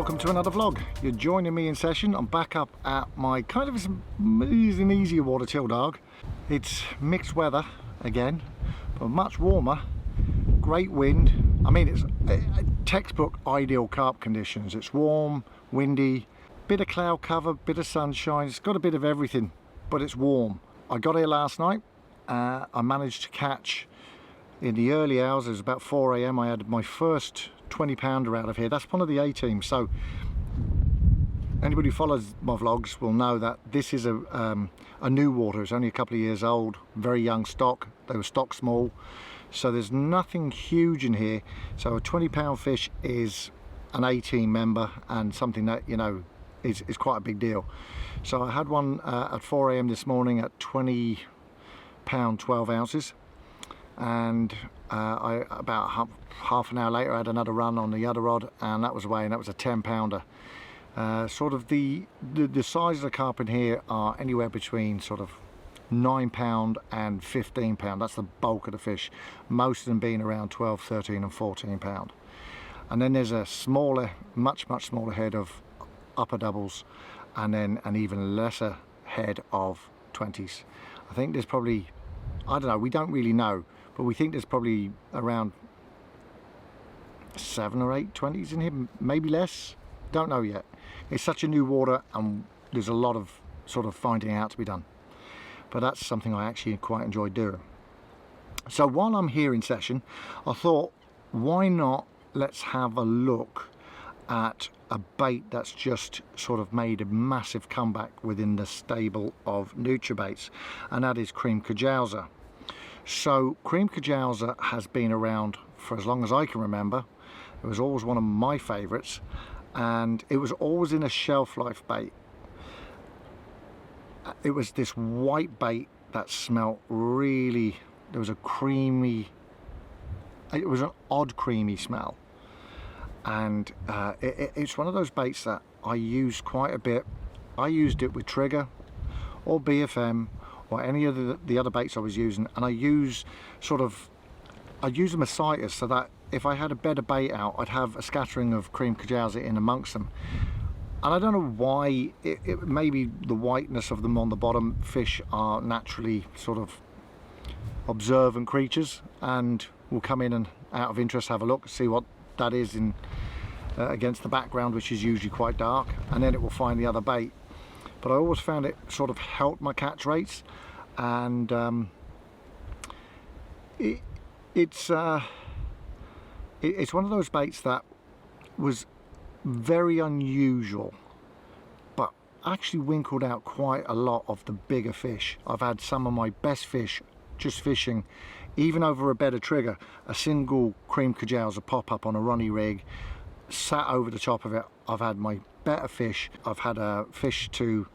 welcome to another vlog. You're joining me in session. I'm back up at my kind of an easier water till dog. It's mixed weather again, but much warmer, great wind. I mean, it's textbook ideal carp conditions. It's warm, windy, bit of cloud cover, bit of sunshine. It's got a bit of everything, but it's warm. I got here last night. I managed to catch in the early hours. It was about 4 AM. I had my first 20-pounder out of here. That's one of the A teams. So anybody who follows my vlogs will know that this is a new water. It's only a couple of years old, very young stock. They were stock small, so there's nothing huge in here. So a 20-pound fish is an A team member and something that, you know, is quite a big deal. So I had one at 4 AM this morning at 20 pound 12 ounces, and about half an hour later I had another run on the other rod, and that was away, and that was a 10-pounder. Sort of the size of the carp in here are anywhere between sort of 9 pound and 15 pound. That's the bulk of the fish, most of them being around 12, 13 and 14 pound. And then there's a smaller, much smaller head of upper doubles, and then an even lesser head of 20s. I think there's probably, I don't know, we don't really know, but we think there's probably around 7 or 8 20s in here, maybe less, don't know yet. It's such a new water and there's a lot of sort of finding out to be done, but that's something I actually quite enjoy doing. So while I'm here in session, I thought, why not let's have a look at a bait that's just sort of made a massive comeback within the stable of Nutrabaits, and that is Cream Cajouser. So Cream Cajouser has been around for as long as I can remember. It was always one of my favorites, and it was always in a shelf life bait. It was this white bait that smelled really, there was a creamy, it was an odd creamy smell, and it's one of those baits that I use quite a bit. I used it with Trigger or BFM or any of the other baits I was using, and I use them as sighters, so that if I had a better bait out, I'd have a scattering of Cream Cajouser in amongst them. And I don't know why, it maybe the whiteness of them on the bottom. Fish are naturally sort of observant creatures and will come in and out of interest have a look, see what that is in against the background, which is usually quite dark, and then it will find the other bait. But I always found it sort of helped my catch rates, and it's one of those baits that was very unusual, but actually winkled out quite a lot of the bigger fish. I've had some of my best fish just fishing, even over a better trigger, a single Cream Cajouser pop up on a runny rig, sat over the top of it. I've had my better fish. I've had a fish to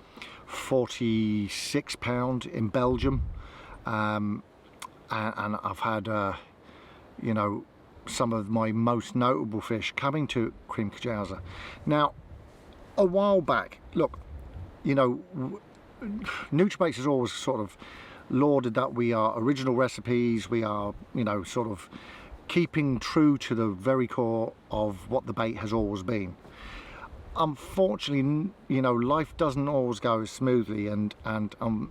46 pound in Belgium, and I've had you know, some of my most notable fish coming to Cream Cajouser. Now, a while back, look, you know, Nutrabaits has always sort of lauded that we are original recipes, we are, you know, sort of keeping true to the very core of what the bait has always been. Unfortunately, you know, life doesn't always go as smoothly, and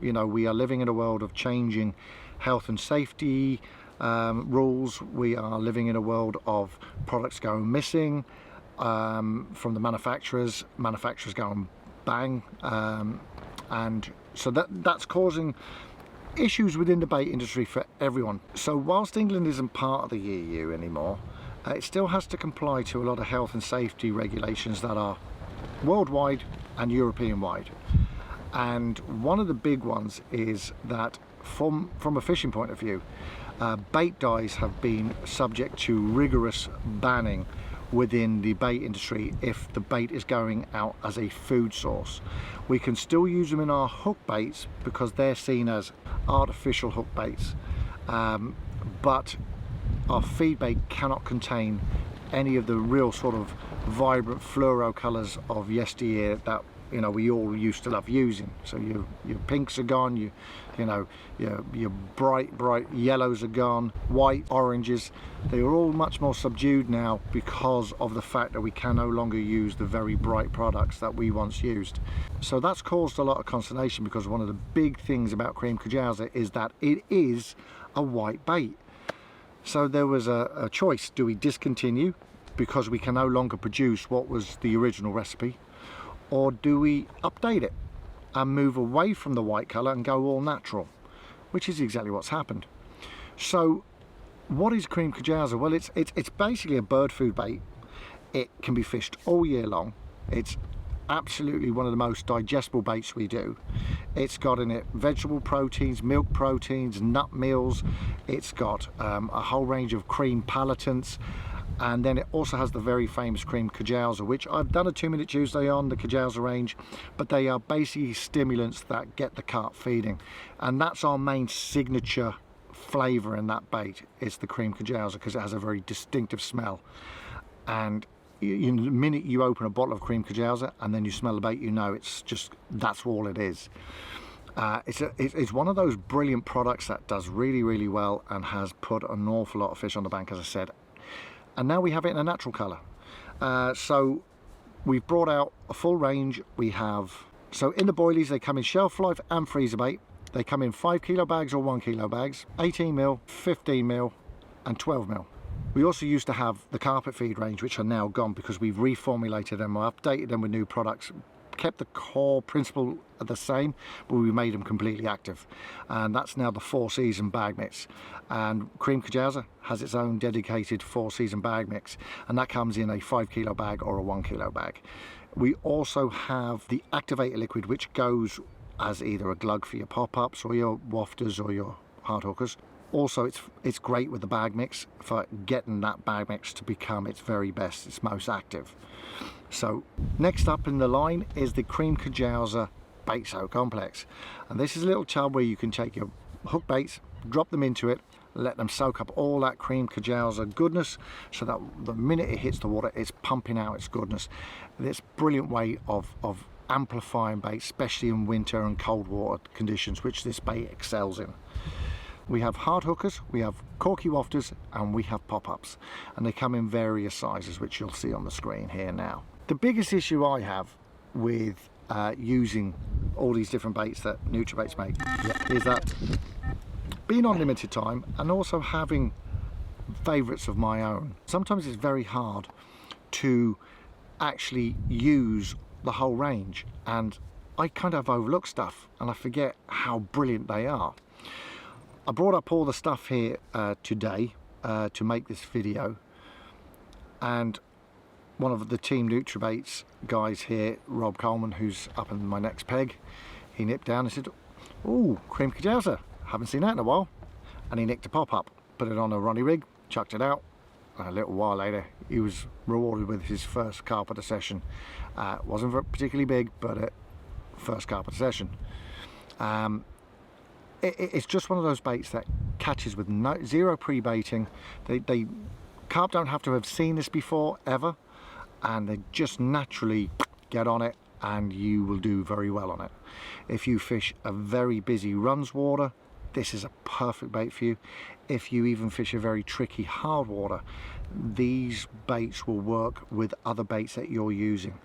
you know, we are living in a world of changing health and safety rules. We are living in a world of products going missing from the manufacturers going bang, and so that's causing issues within the bait industry for everyone. So whilst England isn't part of the EU anymore, it still has to comply to a lot of health and safety regulations that are worldwide and European wide. And one of the big ones is that from a fishing point of view, bait dyes have been subject to rigorous banning within the bait industry if the bait is going out as a food source. We can still use them in our hook baits because they're seen as artificial hook baits, but our feed bait cannot contain any of the real sort of vibrant fluoro colors of yesteryear that, you know, we all used to love using. So your pinks are gone, your bright yellows are gone, white, oranges. They are all much more subdued now because of the fact that we can no longer use the very bright products that we once used. So that's caused a lot of consternation, because one of the big things about Cream Cajouser is that it is a white bait. So there was a choice: do we discontinue because we can no longer produce what was the original recipe, or do we update it and move away from the white colour and go all natural, which is exactly what's happened. So what is Cream Cajouser? Well, it's basically a bird food bait. It can be fished all year long. It's absolutely one of the most digestible baits we do. It's got in it vegetable proteins, milk proteins, nut meals. It's got a whole range of cream palatants, and then it also has the very famous Cream Cajouser, which I've done a 2-Minute Tuesday on, the Cajouser range, but they are basically stimulants that get the carp feeding, and that's our main signature flavour in that bait. It's the Cream Cajouser, because it has a very distinctive smell, and the minute you open a bottle of Cream Cajouser and then you smell the bait, you know it's just, that's all it is. It's one of those brilliant products that does really well and has put an awful lot of fish on the bank, as I said. And now we have it in a natural colour. So we've brought out a full range. We have, so in the boilies, they come in shelf life and freezer bait. They come in 5 kilo bags or 1 kilo bags, 18 mil, 15 mil and 12 mil. We also used to have the carpet feed range, which are now gone because we've reformulated them or updated them with new products, kept the core principle the same, but we made them completely active, and that's now the 4-season bag mix. And Cream Cajouser has its own dedicated 4-season bag mix, and that comes in a 5 kilo bag or a 1 kilo bag. We also have the activator liquid, which goes as either a glug for your pop-ups or your wafters or your hard hookers. Also, it's great with the bag mix for getting that bag mix to become its very best, its most active. So next up in the line is the Cream Cajouser Bait Soak Complex, and this is a little tub where you can take your hook baits, drop them into it, let them soak up all that Cream Cajouser goodness, so that the minute it hits the water, it's pumping out its goodness. This brilliant way of amplifying bait, especially in winter and cold water conditions, which this bait excels in. We have hard hookers, we have corky wafters, and we have pop-ups, and they come in various sizes, which you'll see on the screen here now. The biggest issue I have with using all these different baits that Nutrabaits make is that being on limited time and also having favourites of my own, sometimes it's very hard to actually use the whole range, and I kind of overlook stuff and I forget how brilliant they are. I brought up all the stuff here today to make this video, and one of the team Nutrabaits guys here, Rob Coleman, who's up in my next peg, he nipped down and said, "Ooh, Cream Cajouser, haven't seen that in a while," and he nicked a pop-up, put it on a Ronnie rig, chucked it out. A little while later he was rewarded with his first carp at a session. Wasn't particularly big, but first carp at a session. It's just one of those baits that catches with zero pre-baiting. Carp don't have to have seen this before ever, and they just naturally get on it, and you will do very well on it. If you fish a very busy runs water, this is a perfect bait for you. If you even fish a very tricky hard water, these baits will work with other baits that you're using,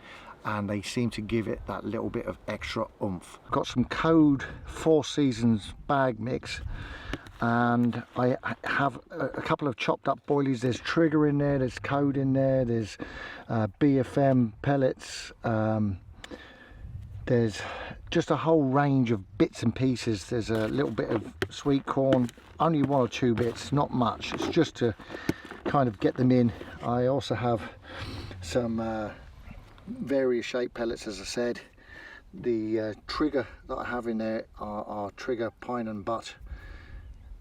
and they seem to give it that little bit of extra oomph. Got some Code 4 Seasons bag mix, and I have a couple of chopped up boilies. There's Trigger in there, there's Code in there, there's BFM pellets, there's just a whole range of bits and pieces. There's a little bit of sweet corn, only 1 or 2 bits, not much. It's just to kind of get them in. I also have some various shape pellets, as I said. The Trigger that I have in there are Trigger Pine and Butt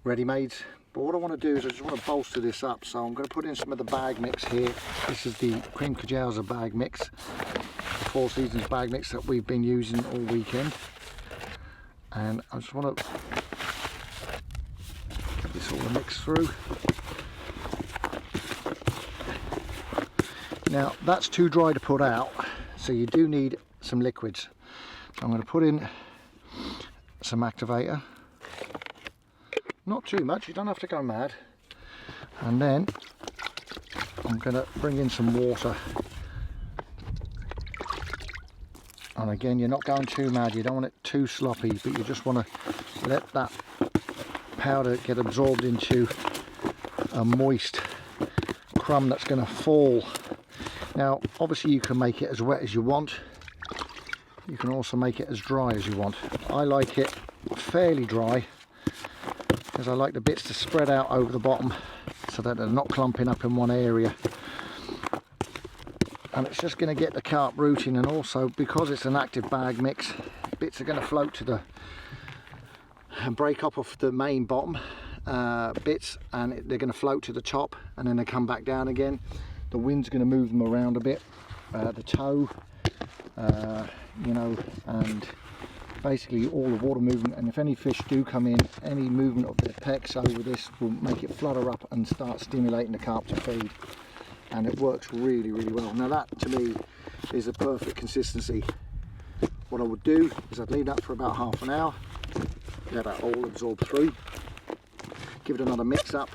ready-mades. But what I want to do is I just want to bolster this up, so I'm going to put in some of the bag mix here. This is the Cream Cajouser bag mix, the 4 Seasons bag mix that we've been using all weekend, and I just want to get this all mixed through. Now that's too dry to put out, so you do need some liquids. I'm going to put in some activator, not too much, you don't have to go mad, and then I'm going to bring in some water. And again, you're not going too mad, you don't want it too sloppy, but you just want to let that powder get absorbed into a moist crumb that's going to fall. Now obviously you can make it as wet as you want, you can also make it as dry as you want. I like it fairly dry because I like the bits to spread out over the bottom so that they're not clumping up in one area. And it's just going to get the carp rooting, and also because it's an active bag mix, bits are going to float to the and break up off the main bottom bits, and they're going to float to the top and then they come back down again. The wind's going to move them around a bit, the toe, you know, and basically all the water movement, and if any fish do come in, any movement of their pecks over this will make it flutter up and start stimulating the carp to feed, and it works really, really well. Now that to me is a perfect consistency. What I would do is I'd leave that for about half an hour, let that all absorb through, give it another mix up,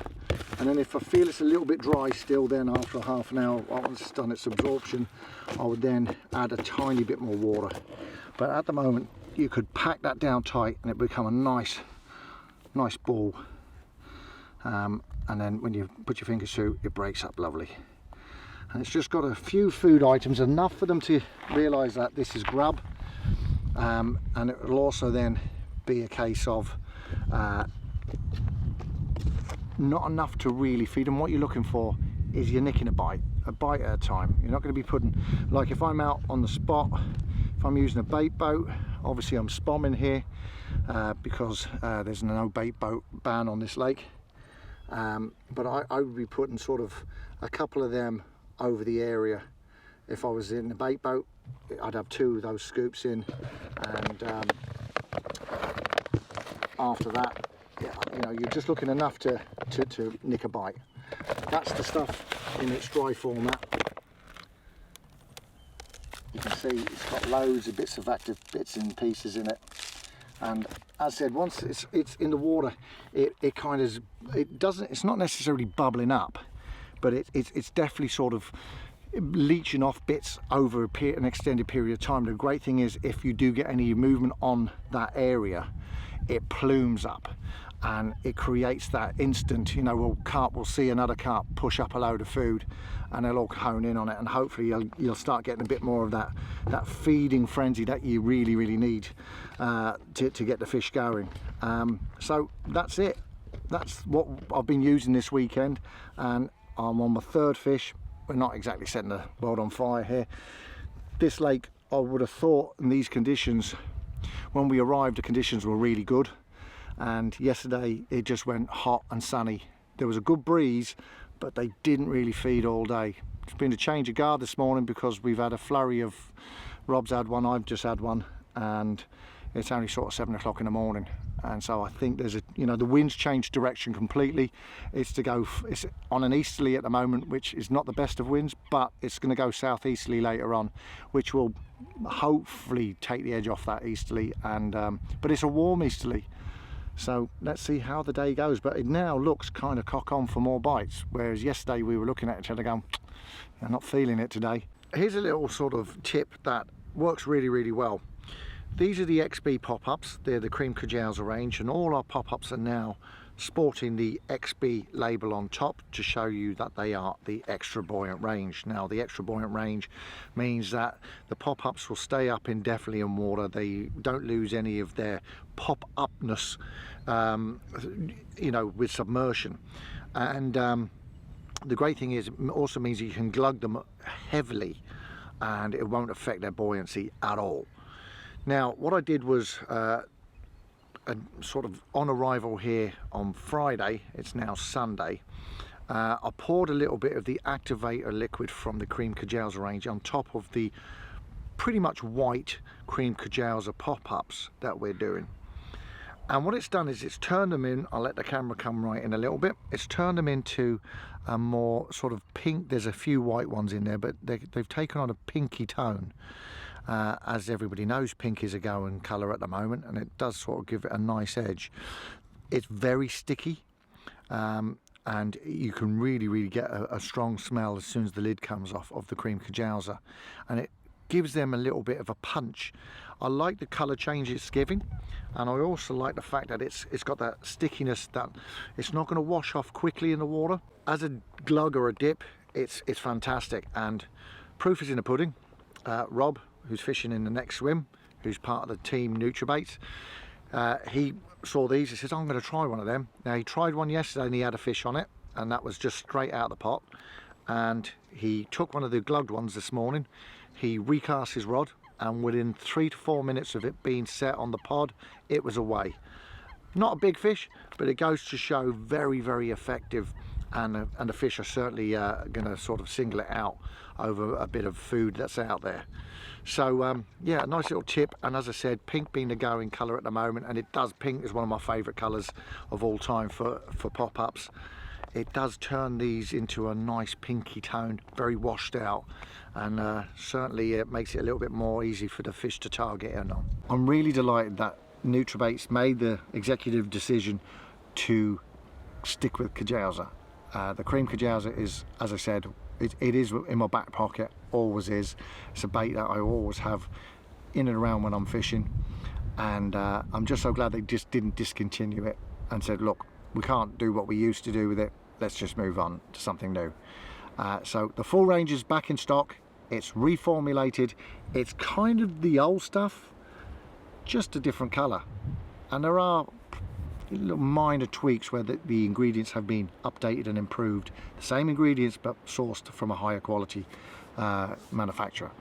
and then if I feel it's a little bit dry still, then after half an hour once it's done its absorption, I would then add a tiny bit more water. But at the moment you could pack that down tight and it become a nice ball, and then when you put your fingers through, it breaks up lovely. And it's just got a few food items, enough for them to realise that this is grub, and it will also then be a case of not enough to really feed them. What you're looking for is you're nicking a bite at a time. You're not going to be putting, like if I'm out on the spot, if I'm using a bait boat, obviously I'm spomming here because there's no bait boat ban on this lake, but I would be putting sort of a couple of them over the area. If I was in the bait boat, I'd have 2 of those scoops in, and after that, yeah, you know, you're just looking enough to nick a bite. That's the stuff in its dry format. You can see it's got loads of bits of active bits and pieces in it, and as I said, once it's in the water, it kind of, it's not necessarily bubbling up, but it's definitely sort of leaching off bits over an extended period of time. The great thing is, if you do get any movement on that area, it plumes up and it creates that instant, you know, well, carp will see another carp push up a load of food and they'll all hone in on it, and hopefully you'll start getting a bit more of that feeding frenzy that you really, really need to get the fish going. So that's it. That's what I've been using this weekend, and I'm on my 3rd fish. We're not exactly setting the world on fire here. This lake, I would have thought in these conditions, when we arrived, the conditions were really good, and yesterday it just went hot and sunny. There was a good breeze, but they didn't really feed all day. It's been a change of guard this morning because we've had a flurry of, Rob's had one, I've just had one, and it's only sort of 7 o'clock in the morning, and so I think there's you know, the wind's changed direction completely. It's on an easterly at the moment, which is not the best of winds, but it's going to go southeasterly later on, which will hopefully take the edge off that easterly, and but it's a warm easterly, so let's see how the day goes. But it now looks kind of cock on for more bites, whereas yesterday we were looking at each other going, I'm not feeling it today. Here's a little sort of tip that works really, really well. These are the XB pop-ups. They're the Cream Cajouser range, and all our pop-ups are now sporting the XB label on top to show you that they are the extra buoyant range. Now, the extra buoyant range means that the pop-ups will stay up indefinitely in water. They don't lose any of their pop-upness, you know, with submersion. And the great thing is, it also means you can glug them heavily and it won't affect their buoyancy at all. Now, what I did was sort of on arrival here on Friday, it's now Sunday, I poured a little bit of the activator liquid from the Cream Cajouser range on top of the pretty much white Cream Cajouser pop-ups that we're doing. And what it's done is it's turned them in, I'll let the camera come right in a little bit, it's turned them into a more sort of pink, there's a few white ones in there, but they've taken on a pinky tone. As everybody knows, pink is a going colour at the moment, and it does sort of give it a nice edge. It's very sticky, and you can really get a strong smell as soon as the lid comes off of the Cream Cajouser, and it gives them a little bit of a punch. I like the colour change it's giving, and I also like the fact that it's got that stickiness, that it's not going to wash off quickly in the water. As a glug or a dip, it's fantastic, and proof is in the pudding. Rob, who's fishing in the next swim, who's part of the team Nutrabaits, he saw these. He says, I'm going to try one of them. Now, he tried one yesterday and he had a fish on it, and that was just straight out of the pot. And he took one of the glugged ones this morning. He recast his rod, and within 3 to 4 minutes of it being set on the pod, it was away. Not a big fish, but it goes to show very effective, and the fish are certainly going to sort of single it out over a bit of food that's out there. So yeah, a nice little tip. And as I said, pink being the going colour at the moment, and pink is one of my favourite colours of all time for pop-ups. It does turn these into a nice pinky tone, very washed out, and certainly it makes it a little bit more easy for the fish to target in on. I'm really delighted that Nutrabaits made the executive decision to stick with Cajouser. The Cream Cajouser is, as I said, it is in my back pocket, always is. It's a bait that I always have in and around when I'm fishing, and I'm just so glad they just didn't discontinue it and said, look, we can't do what we used to do with it, let's just move on to something new. So the full range is back in stock. It's reformulated. It's kind of the old stuff, just a different colour, and there are little minor tweaks where the ingredients have been updated and improved. The same ingredients, but sourced from a higher quality manufacturer.